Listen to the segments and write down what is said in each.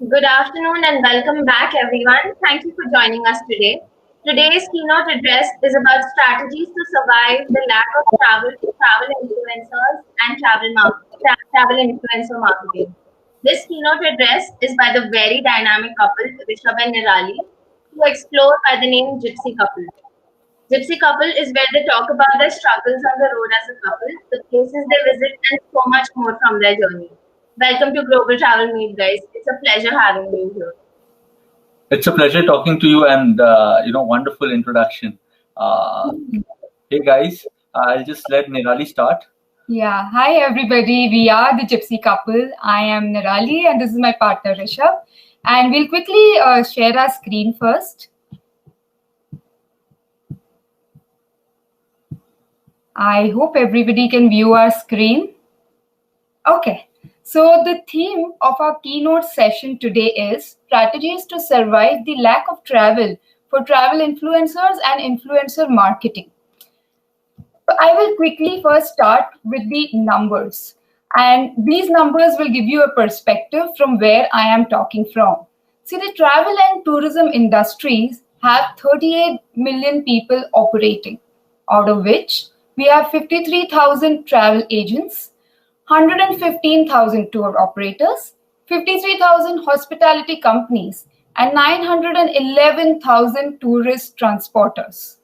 Good afternoon and welcome back, everyone. Thank you for joining us today. Today's keynote address is about strategies to survive the lack of travel influencers and travel influencer marketing. This keynote address is by the very dynamic couple Rishabh and Nirali, who explore by the name Gypsy couple. Gypsy couple is where they talk about their struggles on the road as a couple, the places they visit, and so much more from their journey. Welcome to Global Travel Meet, guys. It's a pleasure having you here. It's a pleasure talking to you, and wonderful introduction. Uh, hey guys, I'll just let Nirali start. Yeah, hi everybody. We are the Gypsy couple. I am Nirali and this is my partner Rishabh. And we'll quickly share our screen first. I hope everybody can view our screen. Okay, so the theme of our keynote session today is strategies to survive the lack of travel for travel influencers and influencer marketing. So I will quickly first start with the numbers. And these numbers will give you a perspective from where I am talking from. See, the travel and tourism industries have 38 million people operating, out of which we have 53,000 travel agents, 115,000 tour operators, 53,000 hospitality companies, and 911,000 tourist transporters.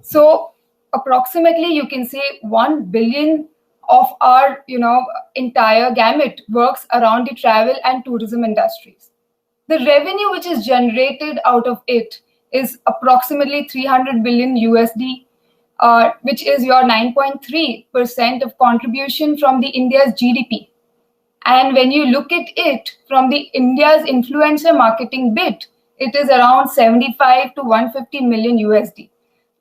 So approximately you can say 1 billion of our entire gamut works around the travel and tourism industries. The revenue which is generated out of it is approximately 300 billion USD, which is your 9.3% of contribution from the India's GDP. And when you look at it from the India's influencer marketing bit, it is around 75 to 150 million USD,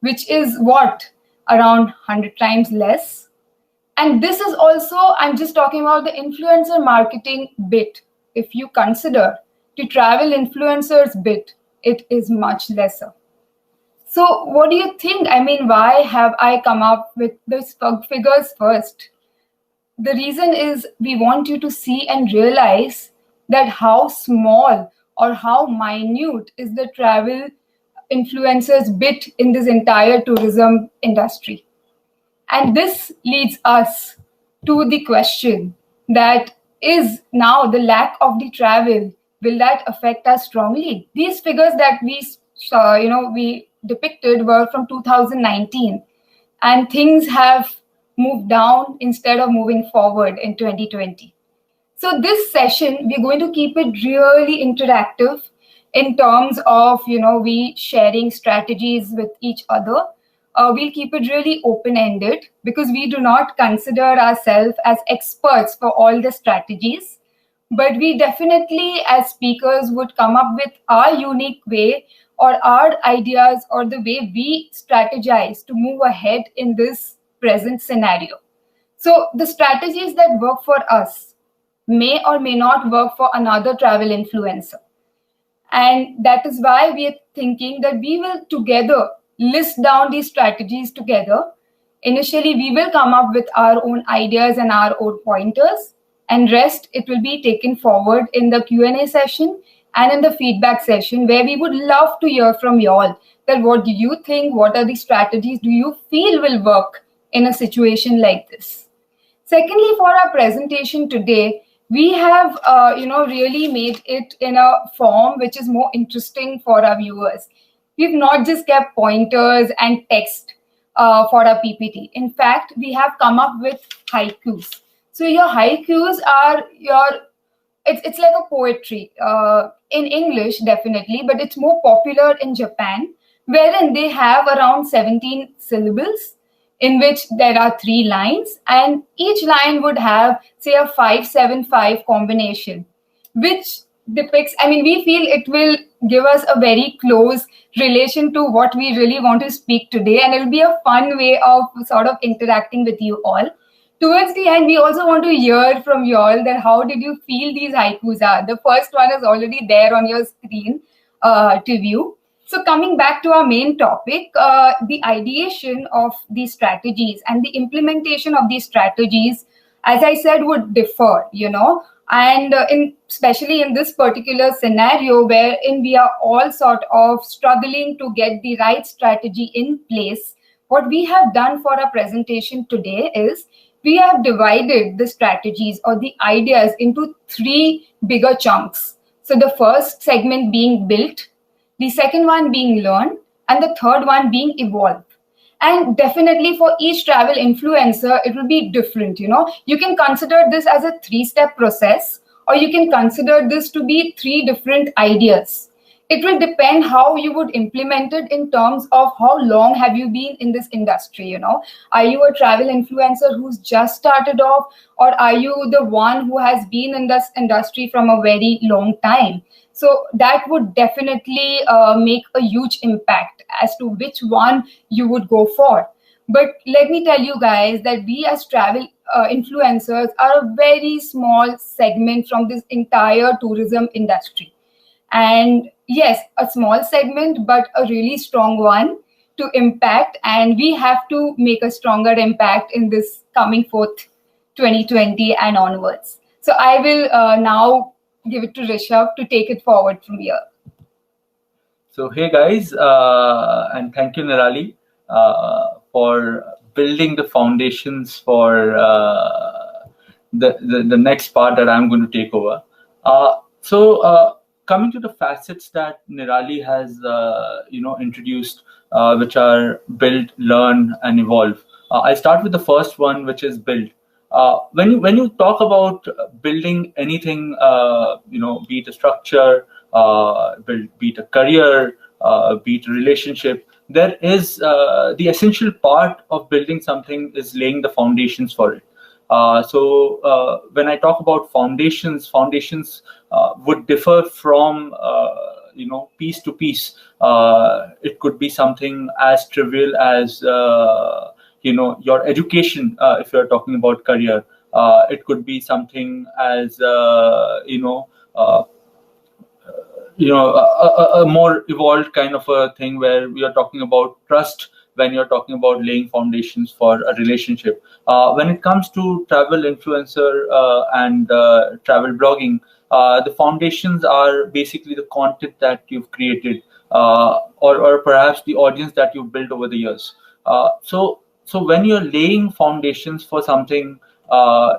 which is what? Around 100 times less. And this is also, I'm just talking about the influencer marketing bit. If you consider the travel influencers bit, it is much lesser. So what do you think? I mean, why have I come up with these figures first? The reason is we want you to see and realize that how small or how minute is the travel influencers bit in this entire tourism industry. And this leads us to the question that is now the lack of the travel, will that affect us strongly? These figures that we depicted were from 2019, and things have moved down instead of moving forward in 2020. So this session, we're going to keep it really interactive in terms of, we sharing strategies with each other. We'll keep it really open-ended because we do not consider ourselves as experts for all the strategies. But we definitely, as speakers, would come up with our unique way or our ideas or the way we strategize to move ahead in this present scenario. So the strategies that work for us may or may not work for another travel influencer. And that is why we are thinking that we will together list down these strategies together. Initially, we will come up with our own ideas and our own pointers, and rest, it will be taken forward in the Q&A session and in the feedback session, where we would love to hear from you all that what do you think, what are the strategies do you feel will work in a situation like this. Secondly, for our presentation today, we have really made it in a form which is more interesting for our viewers. We've not just kept pointers and text for our PPT. In fact, we have come up with haikus. So your haikus are it's like a poetry in English, definitely, but it's more popular in Japan, wherein they have around 17 syllables, in which there are 3 lines, and each line would have, say, a 5-7-5 combination, which depicts, we feel it will give us a very close relation to what we really want to speak today, and it will be a fun way of sort of interacting with you all. Towards the end, we also want to hear from you all that how did you feel these haikus are. The first one is already there on your screen to view. So coming back to our main topic, the ideation of these strategies and the implementation of these strategies, as I said, would differ. And especially in this particular scenario wherein we are all sort of struggling to get the right strategy in place, what we have done for our presentation today is we have divided the strategies or the ideas into three bigger chunks. So the first segment being built, the second one being learn, and the third one being evolve. And definitely for each travel influencer, it will be different. You can consider this as a 3-step process, or you can consider this to be 3 different ideas. It will depend how you would implement it in terms of how long have you been in this industry. Are you a travel influencer who's just started off, or are you the one who has been in this industry from a very long time? So that would definitely make a huge impact as to which one you would go for. But let me tell you guys that we as travel influencers are a very small segment from this entire tourism industry. And yes, a small segment, but a really strong one to impact. And we have to make a stronger impact in this coming forth 2020 and onwards. So I will now give it to Rishabh to take it forward from here. So, hey guys, and thank you, Nirali, for building the foundations for the next part that I'm going to take over. So, coming to the facets that Nirali has, introduced, which are build, learn, and evolve. I start with the first one, which is build. When you talk about building anything, be it a structure, be it a career, be it a relationship, there is the essential part of building something is laying the foundations for it. So when I talk about foundations would differ from piece to piece. It could be something as trivial as your education, if you're talking about career. It could be something as a more evolved kind of a thing where we are talking about trust when you're talking about laying foundations for a relationship. When it comes to travel influencer and travel blogging, the foundations are basically the content that you've created, or perhaps the audience that you've built over the years. So when you're laying foundations for something,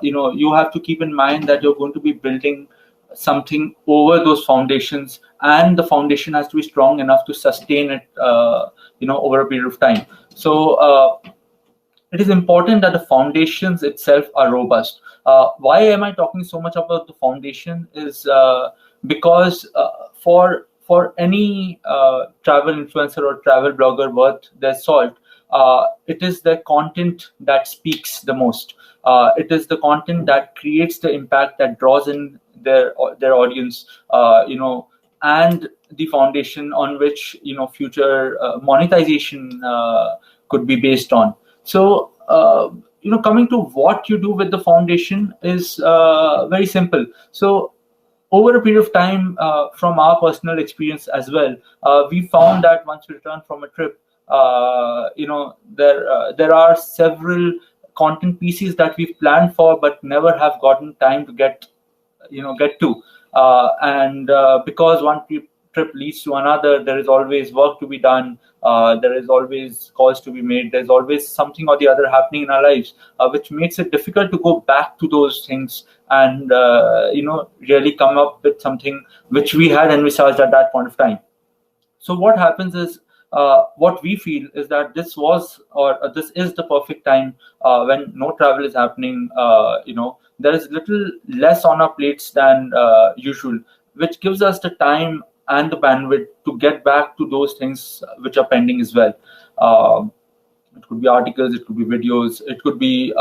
you have to keep in mind that you're going to be building something over those foundations, and the foundation has to be strong enough to sustain it, over a period of time. So it is important that the foundations itself are robust. Why am I talking so much about the foundation? Is because for any travel influencer or travel blogger worth their salt, it is the content that speaks the most. It is the content that creates the impact, that draws in their audience, and the foundation on which future monetization could be based on. So coming to what you do with the foundation is very simple. So over a period of time, from our personal experience as well, we found that once we return from a trip, there are several content pieces that we've planned for but never have gotten time to get to, and because one trip leads to another, there is always work to be done, there is always calls to be made, there's always something or the other happening in our lives, which makes it difficult to go back to those things and really come up with something which we had envisaged at that point of time. So what happens is, what we feel is that this is the perfect time when no travel is happening. There is little less on our plates than usual, which gives us the time and the bandwidth to get back to those things which are pending as well. It could be articles, it could be videos, it could be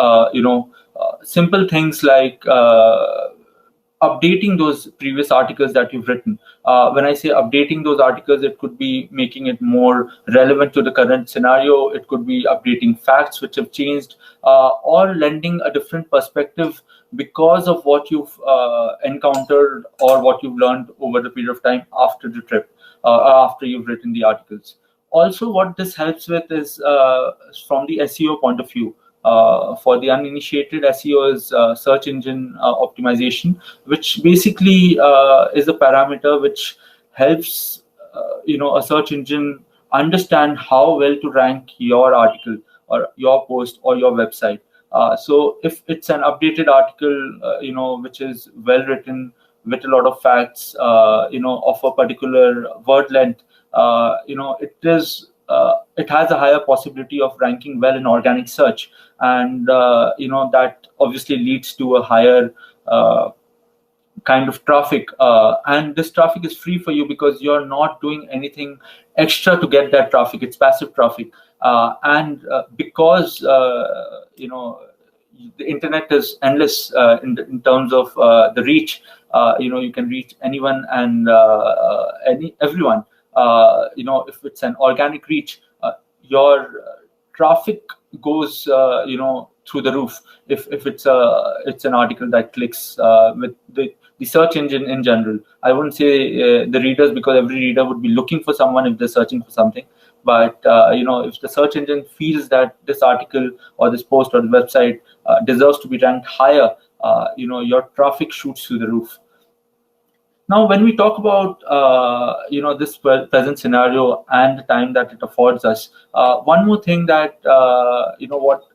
simple things like updating those previous articles that you've written. When I say updating those articles, it could be making it more relevant to the current scenario. It could be updating facts which have changed, or lending a different perspective because of what you've encountered or what you've learned over the period of time after the trip, after you've written the articles. Also, what this helps with is from the SEO point of view. For the uninitiated, SEO is search engine optimization, which basically is a parameter which helps a search engine understand how well to rank your article or your post or your website. So if it's an updated article, which is well written with a lot of facts, of a particular word length, it has a higher possibility of ranking well in organic search, and that obviously leads to a higher kind of traffic, and this traffic is free for you because you're not doing anything extra to get that traffic. It's passive traffic, and because the internet is endless in terms of the reach. You can reach anyone and everyone. If it's an organic reach, your traffic goes through the roof. If it's an article that clicks with the search engine in general. I wouldn't say the readers, because every reader would be looking for someone if they're searching for something. But if the search engine feels that this article or this post or the website deserves to be ranked higher, your traffic shoots through the roof. Now, when we talk about this present scenario and the time that it affords us, one more thing that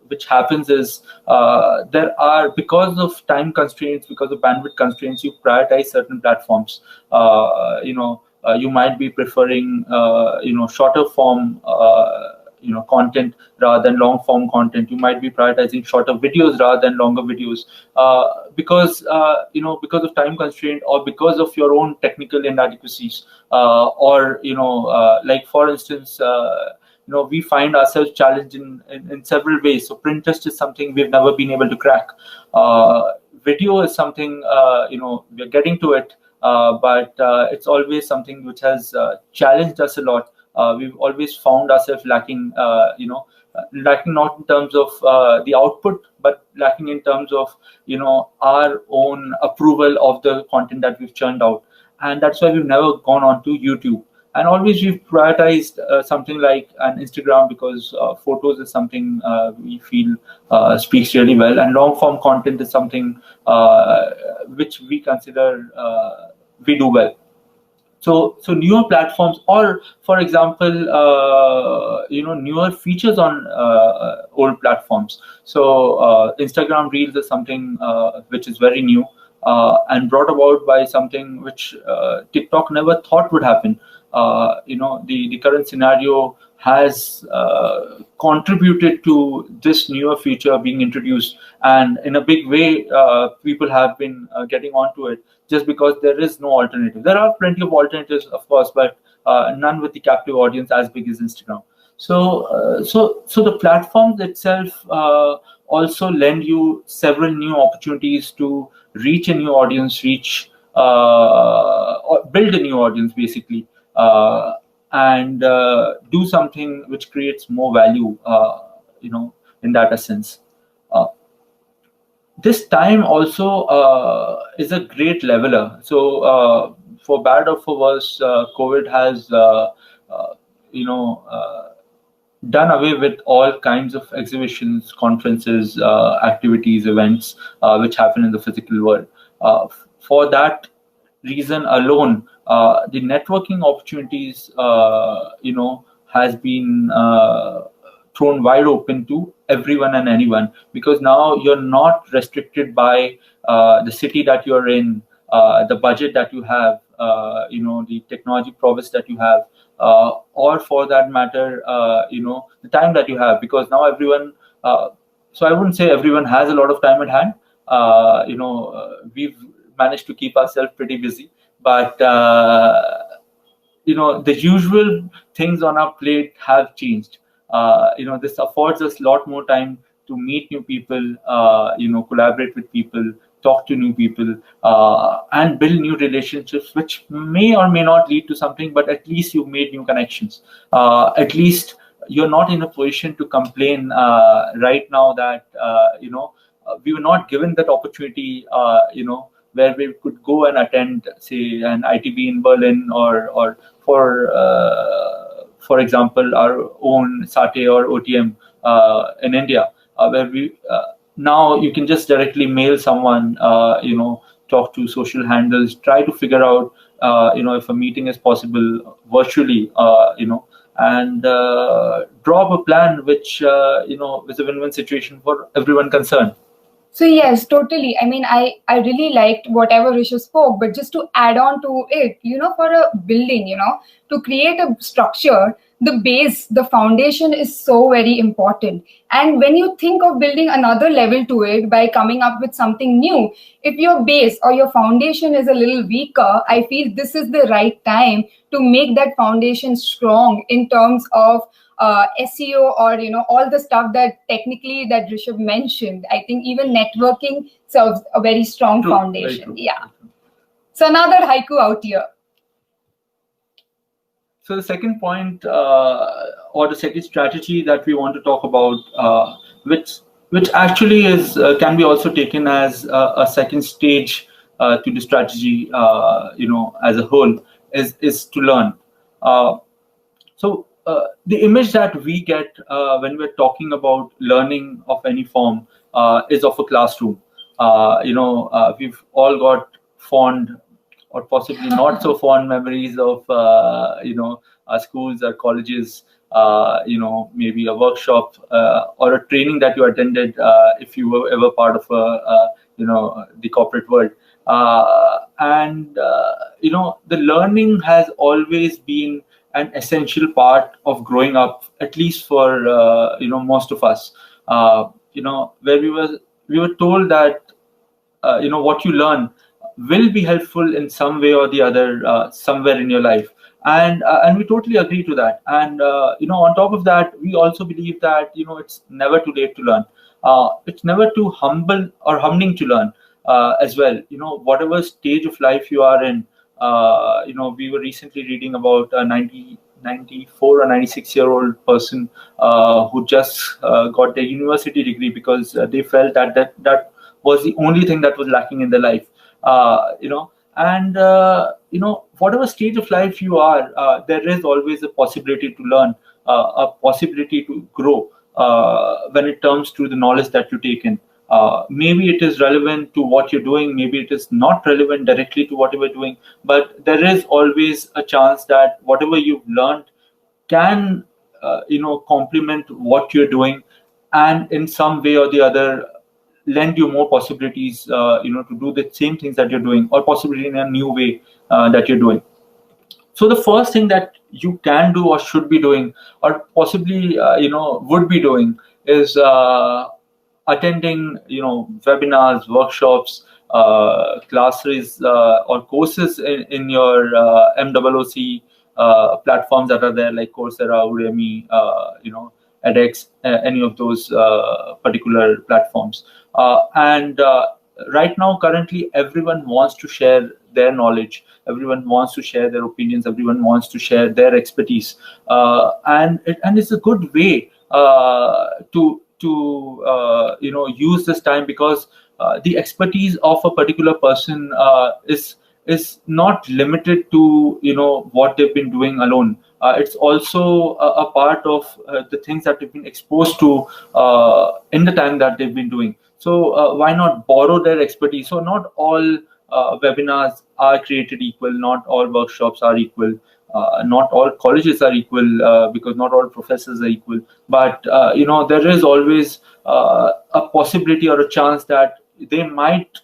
which happens is there are, because of time constraints, because of bandwidth constraints, you prioritize certain platforms. You might be preferring shorter form content rather than long form content. You might be prioritizing shorter videos rather than longer videos, because of time constraint, or because of your own technical inadequacies, or like for instance, we find ourselves challenged in several ways. So print test is something we've never been able to crack. Video is something we're getting to it, but it's always something which has challenged us a lot. We've always found ourselves lacking, lacking not in terms of the output, but lacking in terms of our own approval of the content that we've churned out, and that's why we've never gone on to YouTube. And always we've prioritized something like an Instagram, because photos is something we feel speaks really well, and long form content is something which we consider we do well. So newer platforms, or for example, newer features on old platforms. So Instagram Reels is something which is very new and brought about by something which TikTok never thought would happen. The current scenario has contributed to this newer feature being introduced, and in a big way, people have been getting onto it, just because there is no alternative. There are plenty of alternatives, of course, but none with the captive audience as big as Instagram. So the platforms itself also lend you several new opportunities to reach a new audience, or build a new audience, basically. And do something which creates more value, in that essence. This time also is a great leveler. So for bad or for worse, COVID has, done away with all kinds of exhibitions, conferences, activities, events, which happen in the physical world. For that reason alone, the networking opportunities, has been thrown wide open to everyone and anyone, because now you're not restricted by the city that you're in, the budget that you have, the technology prowess that you have, or for that matter, the time that you have, because now everyone. So I wouldn't say everyone has a lot of time at hand. We've managed to keep ourselves pretty busy, but the usual things on our plate have changed. This affords us a lot more time to meet new people, collaborate with people, talk to new people, and build new relationships, which may or may not lead to something, but at least you've made new connections. At least you're not in a position to complain right now that we were not given that opportunity, where we could go and attend, say, an ITB in Berlin, or for example, our own SATE or OTM in India. where we now you can just directly mail someone, talk to social handles, try to figure out, if a meeting is possible virtually, and draw up a plan which, is a win-win situation for everyone concerned. So yes, totally. I mean, I really liked whatever Rishabh spoke, but just to add on to it, for a building, to create a structure, the base, the foundation is so very important. And when you think of building another level to it by coming up with something new, if your base or your foundation is a little weaker, I feel this is the right time to make that foundation strong in terms of SEO, or all the stuff that technically that Rishabh mentioned. I think even networking serves a very strong True, foundation. very true. Yeah. So another haiku out here. So the second point, or the second strategy that we want to talk about, which actually is can be also taken as a second stage to the strategy, as a whole, is to learn. So the image that we get when we're talking about learning of any form is of a classroom. We've all got fond or possibly not so fond memories of schools or colleges, maybe a workshop or a training that you attended if you were ever part of the corporate world. The learning has always been an essential part of growing up, at least for most of us. Where we were told that what you learn will be helpful in some way or the other somewhere in your life, and we totally agree to that. And on top of that, we also believe that it's never too late to learn. It's never too humbling to learn as well. Whatever stage of life you are in. We were recently reading about a 94 or 96-year-old person who just got their university degree because they felt that was the only thing that was lacking in their life. Whatever stage of life you are, there is always a possibility to learn, a possibility to grow when it comes to the knowledge that you take in. Maybe it is relevant to what you're doing, maybe it is not relevant directly to what you were doing, but there is always a chance that whatever you've learned can complement what you're doing, and in some way or the other lend you more possibilities to do the same things that you're doing, or possibly in a new way that you're doing. So the first thing that you can do or should be doing, or possibly would be doing, is attending webinars, workshops, classes, or courses in your MOOC platforms that are there, like Coursera, Udemy, edX, any of those particular platforms. Right now, currently, everyone wants to share their knowledge. Everyone wants to share their opinions. Everyone wants to share their expertise, and it's a good way to use this time, because the expertise of a particular person is not limited to what they've been doing alone. It's also a part of the things that they've been exposed to in the time that they've been doing. So why not borrow their expertise? So not all webinars are created equal. Not all workshops are equal. Not all colleges are equal, because not all professors are equal. But there is always a possibility or a chance that they might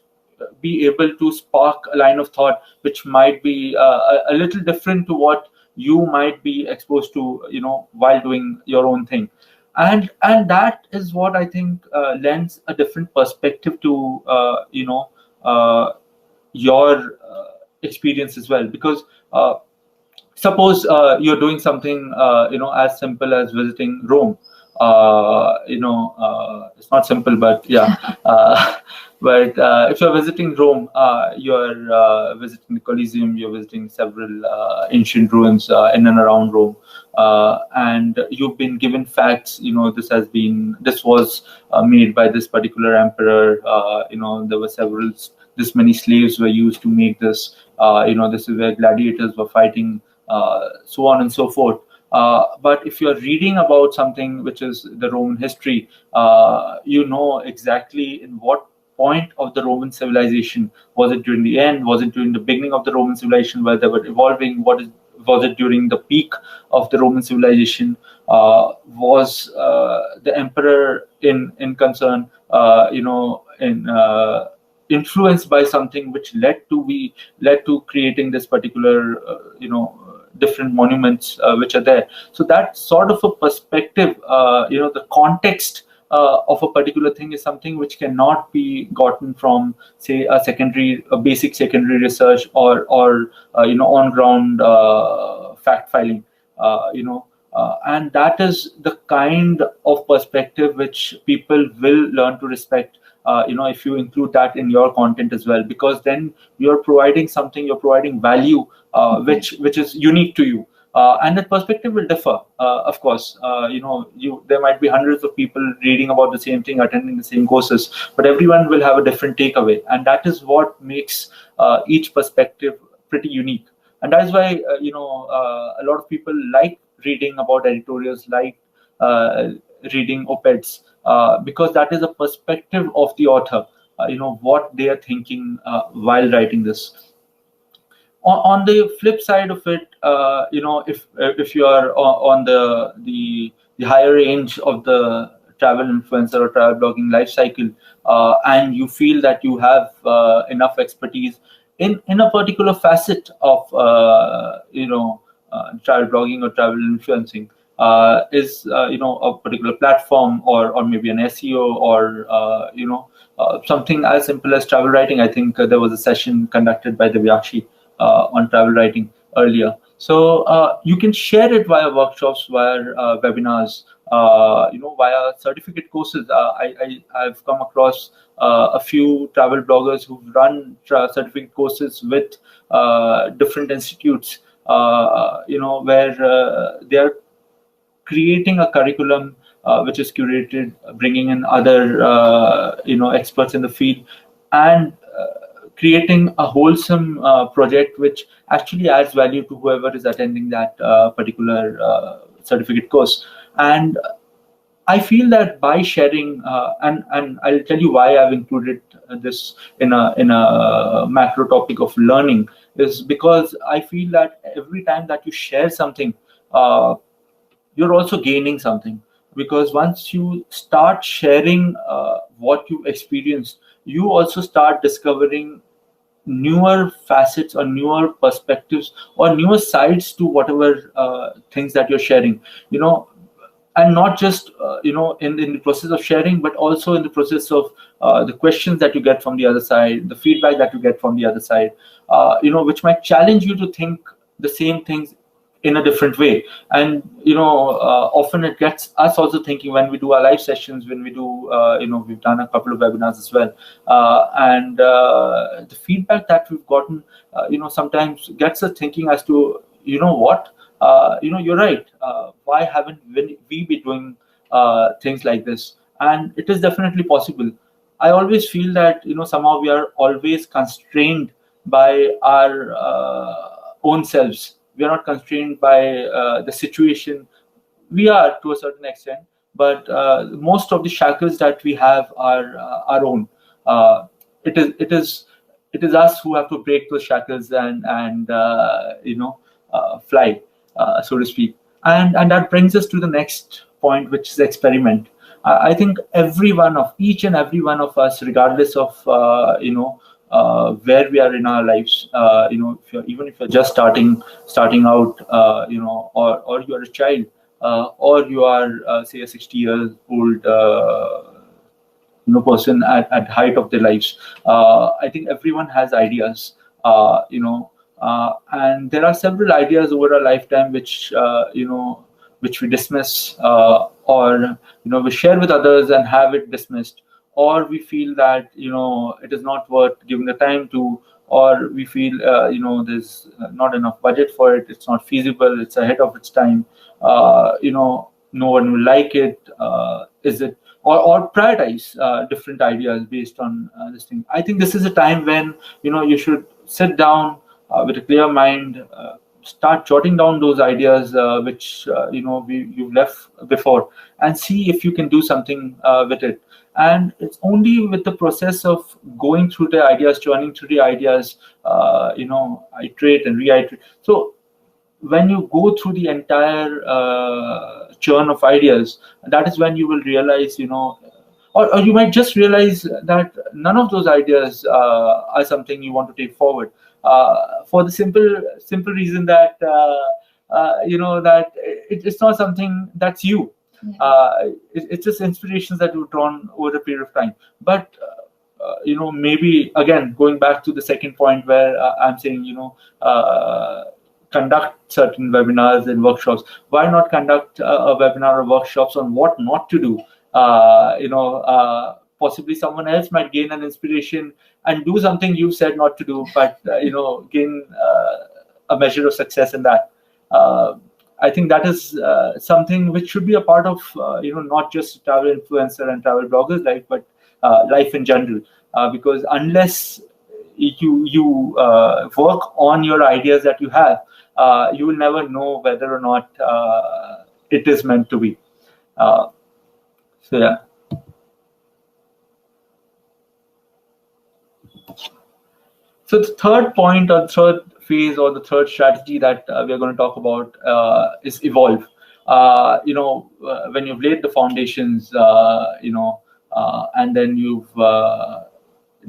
be able to spark a line of thought which might be a little different to what you might be exposed to while doing your own thing. And that is what I think lends a different perspective to your experience as well. Because suppose you're doing something as simple as visiting Rome. It's not simple, but yeah. But if you're visiting Rome, you're visiting the Colosseum, you're visiting several ancient ruins in and around Rome, and you've been given facts. This was made by this particular emperor. There were this many slaves were used to make this. This is where gladiators were fighting, so on and so forth. But if you're reading about something which is the Roman history, you know exactly in what point of the Roman civilization. Was it during the end? Was it during the beginning of the Roman civilization where they were evolving? Was it during the peak of the Roman civilization? Was the emperor in concern, influenced by something which led to creating this particular, different monuments which are there. So that sort of a perspective, the context of a particular thing is something which cannot be gotten from, say, a basic secondary research or on ground fact filing. And that is the kind of perspective which people will learn to respect. If you include that in your content as well, because then you're providing value which is unique to you. And that perspective will differ, of course. There might be hundreds of people reading about the same thing, attending the same courses, but everyone will have a different takeaway, and that is what makes each perspective pretty unique. And that's why a lot of people like reading about editorials, like reading op-eds, because that is a perspective of the author. What they are thinking while writing this. On the flip side of it, if you are on the higher range of the travel influencer or travel blogging life cycle, and you feel that you have enough expertise in a particular facet of travel blogging or travel influencing, is a particular platform or maybe an SEO or something as simple as travel writing. I think there was a session conducted by Divyakshi on travel writing earlier. So you can share it via workshops, via webinars, via certificate courses. I've come across a few travel bloggers who've run certificate courses with different institutes, where they're creating a curriculum which is curated, bringing in other experts in the field, and creating a wholesome project which actually adds value to whoever is attending that particular certificate course. And I feel that by sharing, and I'll tell you why I've included this in a macro topic of learning, is because I feel that every time that you share something, you're also gaining something. Because once you start sharing what you've experienced, you also start discovering newer facets or newer perspectives or newer sides to whatever things that you're sharing. And not just in the process of sharing, but also in the process of the questions that you get from the other side, the feedback that you get from the other side, which might challenge you to think the same things in a different way. And often it gets us also thinking when we do our live sessions, when we do we've done a couple of webinars as well, and the feedback that we've gotten sometimes gets us thinking as to what, you're right, why haven't we been doing things like this? And it is definitely possible. I always feel that somehow we are always constrained by our own selves. We are not constrained by the situation. We are to a certain extent, but most of the shackles that we have are our own. It is us who have to break those shackles and fly, so to speak. And that brings us to the next point, which is experiment. I think each and every one of us, regardless of where we are in our lives, even if you're just starting out, or you are a child, or you are say a 60-year-old person at height of their lives. I think everyone has ideas, and there are several ideas over a lifetime which we dismiss, or we share with others and have it dismissed, or we feel that it is not worth giving the time to, or we feel there's not enough budget for it, it's not feasible, it's ahead of its time, no one will like it, is it, or prioritize different ideas based on this thing. I think this is a time when you should sit down with a clear mind, start jotting down those ideas which you've left before, and see if you can do something with it. And it's only with the process of going through the ideas, churning through the ideas, iterate and reiterate. So when you go through the entire churn of ideas, that is when you will realize, or you might just realize that none of those ideas are something you want to take forward, for the simple reason that that it's not something that's you. It's just inspirations that you've drawn over a period of time. But maybe again going back to the second point where I'm saying, conduct certain webinars and workshops. Why not conduct a webinar or workshops on what not to do? Possibly someone else might gain an inspiration and do something you said not to do, but gain a measure of success in that. I think that is something which should be a part of not just travel influencer and travel bloggers life, but life in general. Because unless you work on your ideas that you have, you will never know whether or not it is meant to be. So yeah. So the third point, or third phase, or the third strategy that we are going to talk about is evolve. When you've laid the foundations, and then you've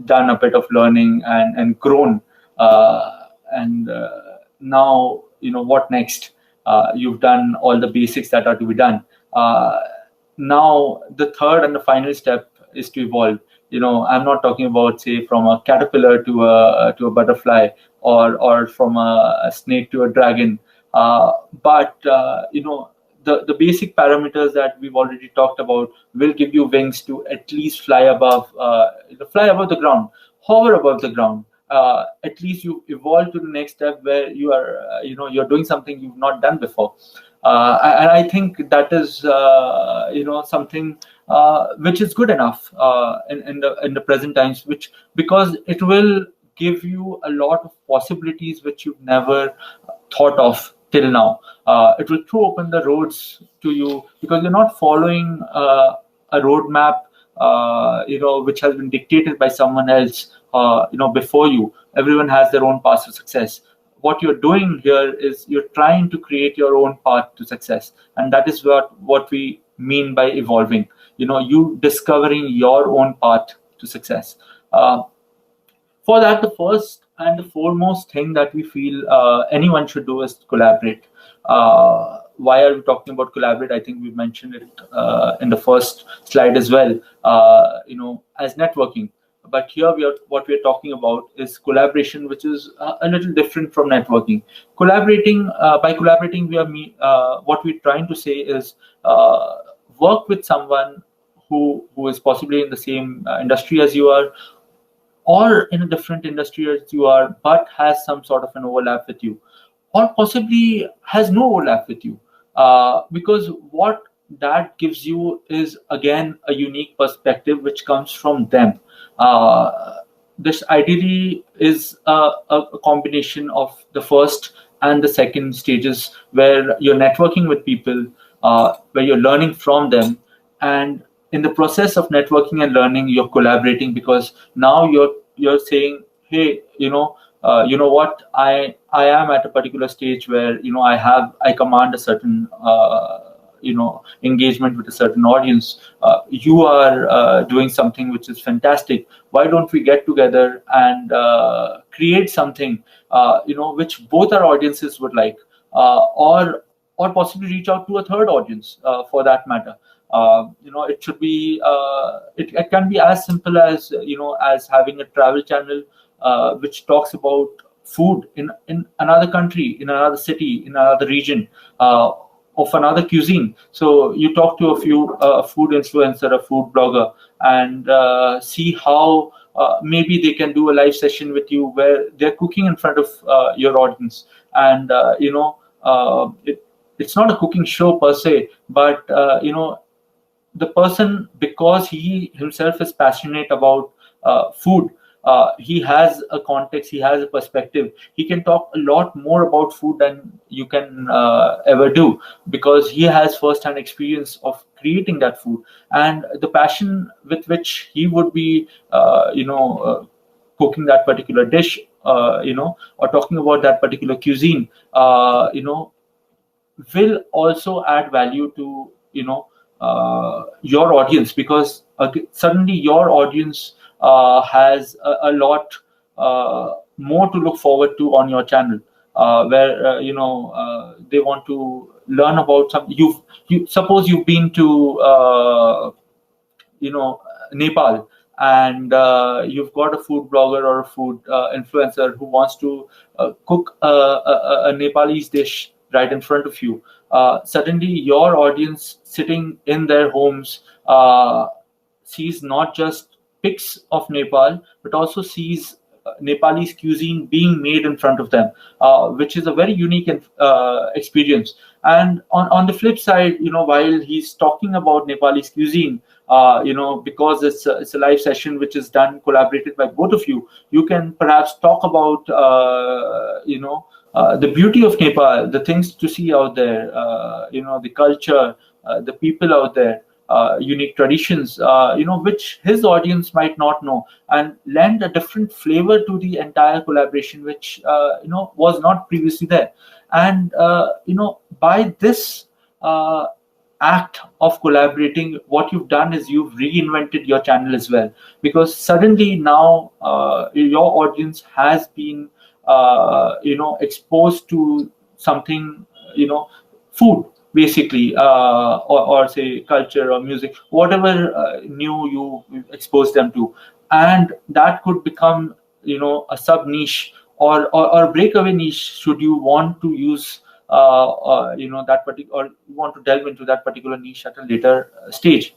done a bit of learning and grown, and now what next? You've done all the basics that are to be done. Now the third and the final step is to evolve. I'm not talking about, say, from a caterpillar to a butterfly, or from a snake to a dragon, but the basic parameters that we've already talked about will give you wings to at least fly above the ground, hover above the ground. At least you evolve to the next step where you are, you're doing something you've not done before. And I think that is, something which is good enough in the present times, because it will give you a lot of possibilities which you've never thought of till now. It will throw open the roads to you, because you're not following a roadmap, which has been dictated by someone else, before you. Everyone has their own path to success. What you're doing here is you're trying to create your own path to success, and that is what we mean by evolving. You discovering your own path to success. For that, the first and the foremost thing that we feel anyone should do is collaborate. Why are we talking about collaborate? I think we mentioned it in the first slide as well. As networking. But here what we are talking about is collaboration, which is a little different from networking. By collaborating, what we're trying to say is work with someone who is possibly in the same industry as you are, or in a different industry as you are, but has some sort of an overlap with you, or possibly has no overlap with you. Because what that gives you is, again, a unique perspective which comes from them. This ideally is a combination of the first and the second stages, where you're networking with people, where you're learning from them, and in the process of networking and learning, you're collaborating, because now you're saying, hey, you know what, I am at a particular stage where I command a certain engagement with a certain audience. You are doing something which is fantastic. Why don't we get together and create something which both our audiences would like, or possibly reach out to a third audience, for that matter. It should be it can be as simple as as having a travel channel which talks about food in another country, in another city, in another region, of another cuisine. So you talk to a food influencer, a food blogger, and see how maybe they can do a live session with you where they're cooking in front of your audience. And it's not a cooking show per se, but the person, because he himself is passionate about food, he has a context, he has a perspective. He can talk a lot more about food than you can ever do, because he has first-hand experience of creating that food, and the passion with which he would be cooking that particular dish, or talking about that particular cuisine, will also add value to your audience, because suddenly your audience has a lot more to look forward to on your channel, where they want to learn about something. You suppose you've been to Nepal, and you've got a food blogger or a food influencer who wants to cook a Nepalese dish right in front of you. Suddenly, your audience sitting in their homes sees not just pics of Nepal, but also sees Nepalese cuisine being made in front of them, which is a very unique experience. And on the flip side, while he's talking about Nepalese cuisine, because it's a live session which is done collaborated by both of you, you can perhaps talk about the beauty of Nepal, the things to see out there, the culture, the people out there, unique traditions, which his audience might not know, and lend a different flavor to the entire collaboration, which was not previously there. And by this act of collaborating, what you've done is you've reinvented your channel as well, because suddenly now your audience has been exposed to something, food basically, or say culture or music, whatever new you expose them to, and that could become a sub niche, or breakaway niche, should you want to use that particular, or you want to delve into that particular niche at a later stage.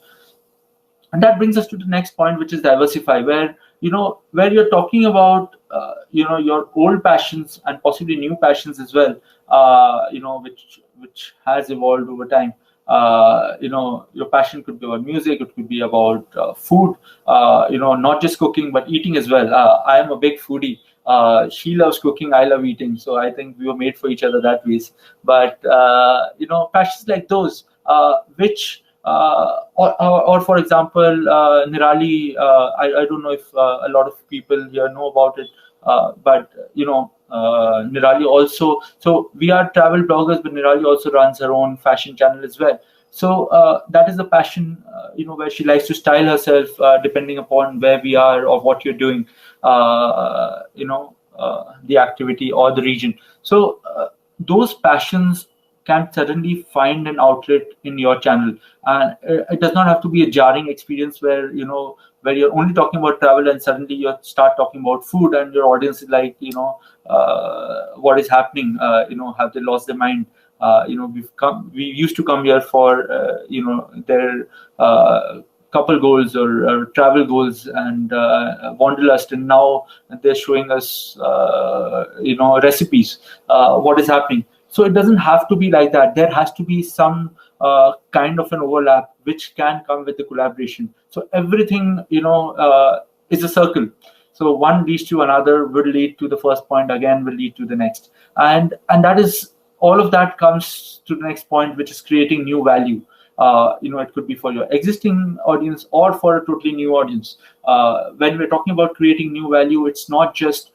And that brings us to the next point, which is diversify, where you're talking about your old passions and possibly new passions as well, which has evolved over time. Your passion could be about music, it could be about food, not just cooking but eating as well. I am a big foodie. She loves cooking, I love eating, so I think we were made for each other that ways. But passions like those, which or for example, Nirali, I don't know if a lot of people here know about it, but Nirali also, so we are travel bloggers, but Nirali also runs her own fashion channel as well. So that is the passion, where she likes to style herself depending upon where we are or what you're doing, the activity or the region. So those passions can suddenly find an outlet in your channel, and it does not have to be a jarring experience where you're only talking about travel and suddenly you start talking about food and your audience is like, what is happening, have they lost their mind? We used to come here for their couple goals or travel goals and wanderlust, and now they're showing us recipes. What is happening? So it doesn't have to be like that. There has to be some kind of an overlap which can come with the collaboration. So everything is a circle. So one leads to another, will lead to the first point, again will lead to the next, and that is, all of that comes to the next point, which is creating new value. It could be for your existing audience or for a totally new audience. When we're talking about creating new value, it's not just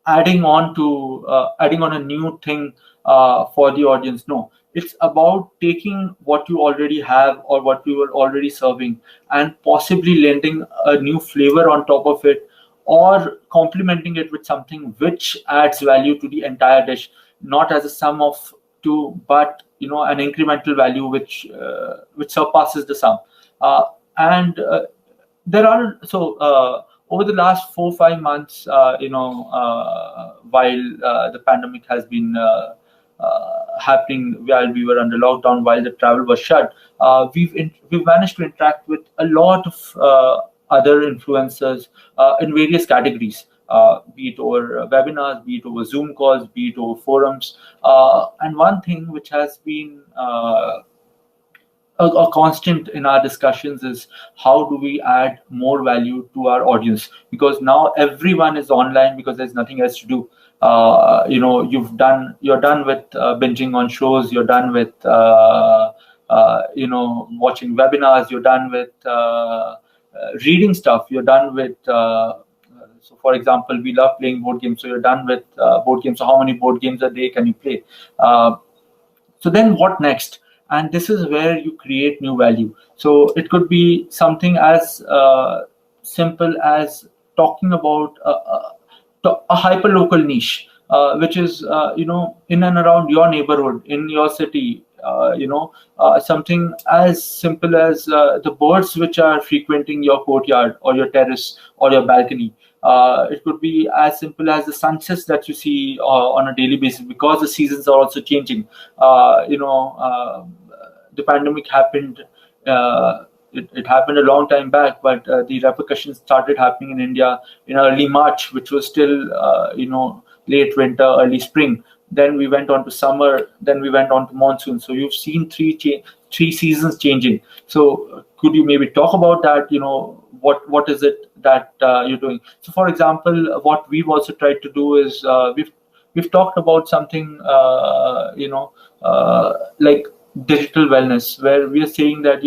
adding on a new thing for the audience. No, it's about taking what you already have or what you were already serving and possibly lending a new flavor on top of it, or complementing it with something which adds value to the entire dish, not as a sum of two, but an incremental value which surpasses the sum. And there are over the last 4-5 months, while the pandemic has been happening, while we were under lockdown, while the travel was shut, we've managed to interact with a lot of other influencers in various categories, be it over webinars, be it over Zoom calls, be it over forums. And one thing which has been a constant in our discussions is how do we add more value to our audience, because now everyone is online because there's nothing else to do. You're done with binging on shows, you're done with watching webinars, you're done with reading stuff, you're done with so for example, we love playing board games, so you're done with board games. So how many board games a day can you play? So then what next? And this is where you create new value. So it could be something as simple as talking about a hyper local niche, which is in and around your neighborhood, in your city. Something as simple as the birds which are frequenting your courtyard or your terrace or your balcony. It could be as simple as the sunsets that you see on a daily basis, because the seasons are also changing. The pandemic happened. It happened a long time back, but the repercussions started happening in India in early March, which was still late winter, early spring. Then we went on to summer. Then we went on to monsoon. So you've seen three seasons changing. So could you maybe talk about that? What is it that you're doing? So, for example, what we've also tried to do is we've talked about something like digital wellness, where we are saying that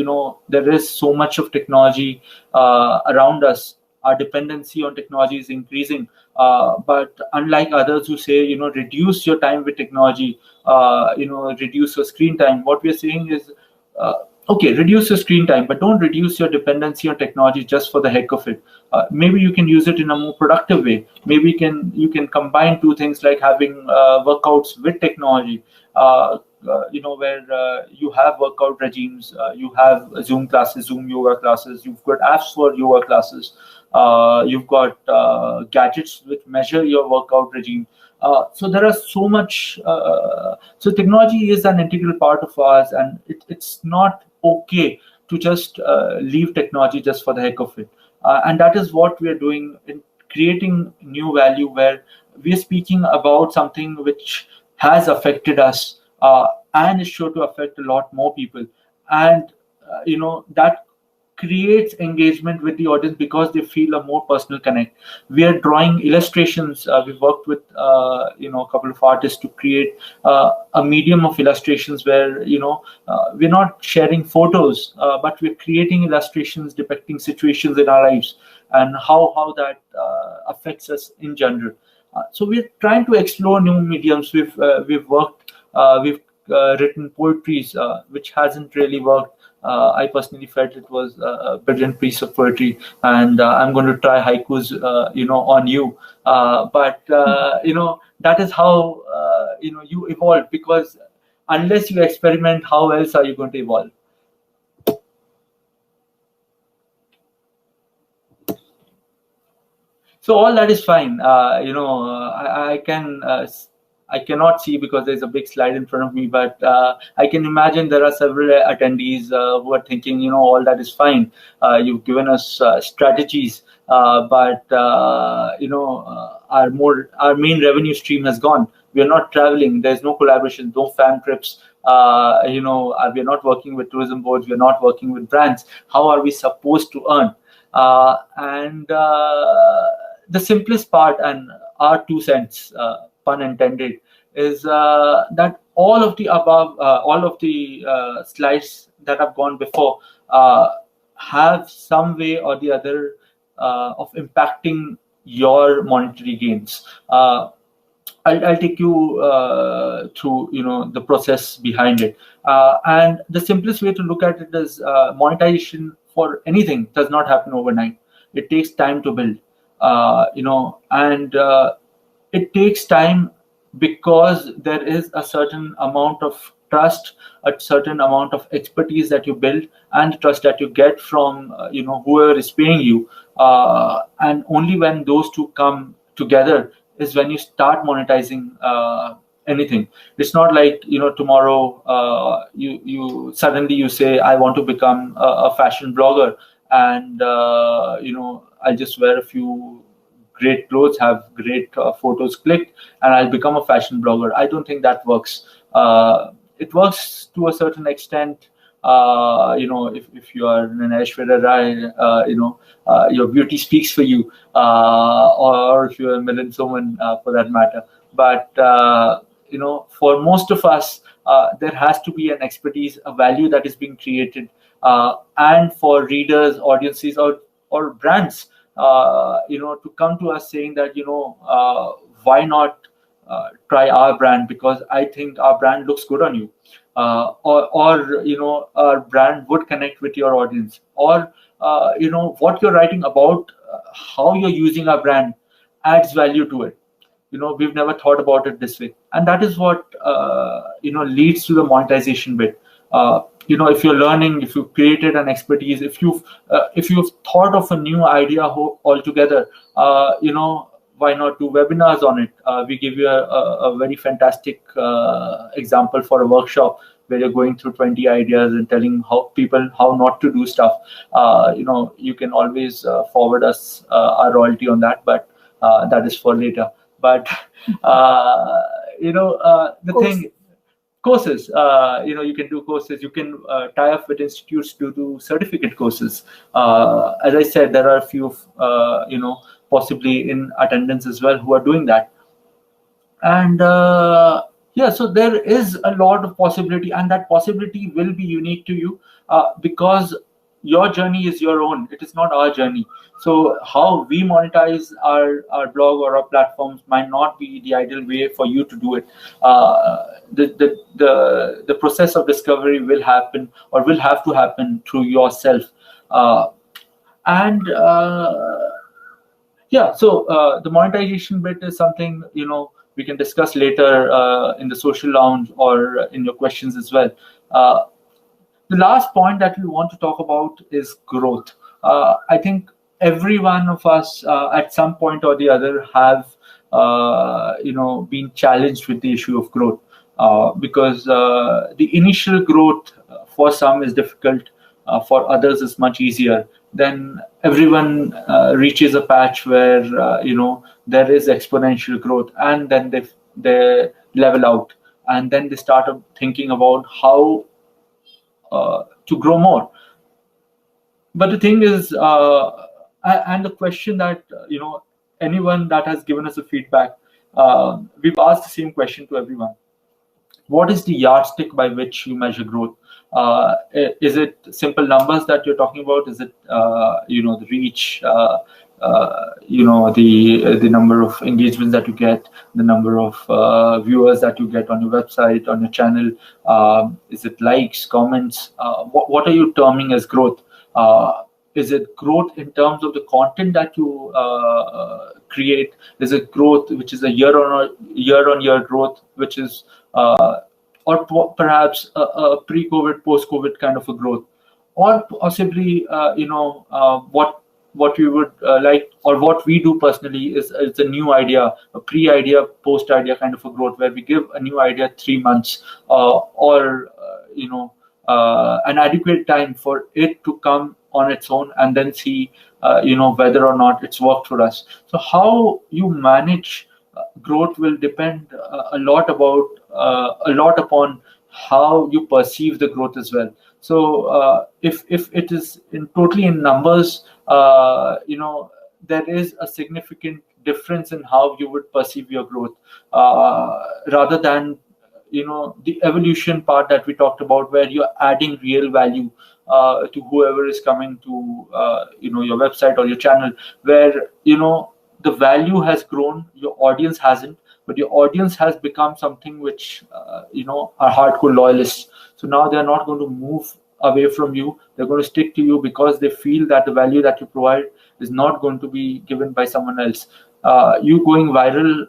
there is so much of technology around us. Our dependency on technology is increasing, but unlike others who say reduce your time with technology, reduce your screen time, what we are saying is okay, reduce your screen time, but don't reduce your dependency on technology just for the heck of it. Maybe you can use it in a more productive way. Maybe you can combine two things, like having workouts with technology. Where you have workout regimes, you have Zoom classes, Zoom yoga classes, you've got apps for yoga classes, you've got gadgets which measure your workout regime. So there are so much. So technology is an integral part of ours, and it's not okay to just leave technology just for the heck of it. And that is what we are doing in creating new value, where we are speaking about something which has affected us and is sure to affect a lot more people. And that creates engagement with the audience because they feel a more personal connect. We are drawing illustrations. We've worked with a couple of artists to create a medium of illustrations where we're not sharing photos, but we're creating illustrations depicting situations in our lives and how that affects us in general. So we're trying to explore new mediums. We've written poetries, which hasn't really worked. I personally felt it was a brilliant piece of poetry, and I'm going to try haikus, on you. But that is how you evolve, because unless you experiment, how else are you going to evolve? So all that is fine. I cannot see because there's a big slide in front of me, but I can imagine there are several attendees who are thinking, all that is fine. You've given us strategies, but our main revenue stream has gone. We are not traveling. There's no collaboration, no fan trips. We are not working with tourism boards. We are not working with brands. How are we supposed to earn? The simplest part, and our 2 cents, pun intended, is that all of the above, all of the slides that have gone before have some way or the other of impacting your monetary gains. I'll take you through the process behind it, and the simplest way to look at it is monetization for anything does not happen overnight. It takes time to build, and it takes time because there is a certain amount of trust, a certain amount of expertise that you build, and trust that you get from whoever is paying you, and only when those two come together is when you start monetizing anything. It's not like tomorrow you suddenly you say, I want to become a fashion blogger, and I'll just wear a few great clothes, have great photos clicked, and I'll become a fashion blogger. I don't think that works. It works to a certain extent if you are an Aishwarya Rai, your beauty speaks for you, or if you're a Milan Soman, for that matter. But for most of us, there has to be an expertise, a value that is being created, and for readers, audiences, or brands, to come to us saying that, why not try our brand, because I think our brand looks good on you, or our brand would connect with your audience, or what you're writing about, how you're using our brand adds value to it. We've never thought about it this way, and that is what leads to the monetization bit. If you're learning, if you've created an expertise, if you've thought of a new idea altogether, why not do webinars on it? We give you a very fantastic example for a workshop where you're going through 20 ideas and telling people how not to do stuff. You can always forward us our royalty on that, but that is for later. But the thing, courses, you can do courses, you can tie up with institutes to do certificate courses. As I said, there are a few possibly in attendance as well who are doing that. And so there is a lot of possibility, and that possibility will be unique to you, because your journey is your own. It is not our journey. So how we monetize our blog or our platforms might not be the ideal way for you to do it. The process of discovery will happen, or will have to happen, through yourself. The monetization bit is something we can discuss later in the social lounge or in your questions as well. The last point that we want to talk about is growth. I think every one of us at some point or the other have been challenged with the issue of growth, because the initial growth for some is difficult, for others is much easier. Then everyone reaches a patch where there is exponential growth, and then they level out, and then they start thinking about how to grow more. But the thing is, and the question that anyone that has given us a feedback, we've asked the same question to everyone. What is the yardstick by which you measure growth? Is it simple numbers that you're talking about? Is it the reach, the number of engagements that you get, the number of viewers that you get on your website, on your channel? Is it likes, comments? What are you terming as growth? Is it growth in terms of the content that you create? Is it growth which is a year-on-year growth, which is or perhaps a pre-COVID, post-COVID kind of a growth, or possibly what we would like, or what we do personally is a new idea, a pre-idea, post-idea kind of a growth, where we give a new idea 3 months, or an adequate time for it to come on its own, and then see whether or not it's worked for us. So how you manage growth will depend a lot upon how you perceive the growth as well. So if it is totally in numbers, there is a significant difference in how you would perceive your growth, rather than the evolution part that we talked about, where you're adding real value to whoever is coming to your website or your channel, where the value has grown, your audience hasn't, but your audience has become something which are hardcore loyalists. So now they're not going to move away from you. They're going to stick to you because they feel that the value that you provide is not going to be given by someone else. You going viral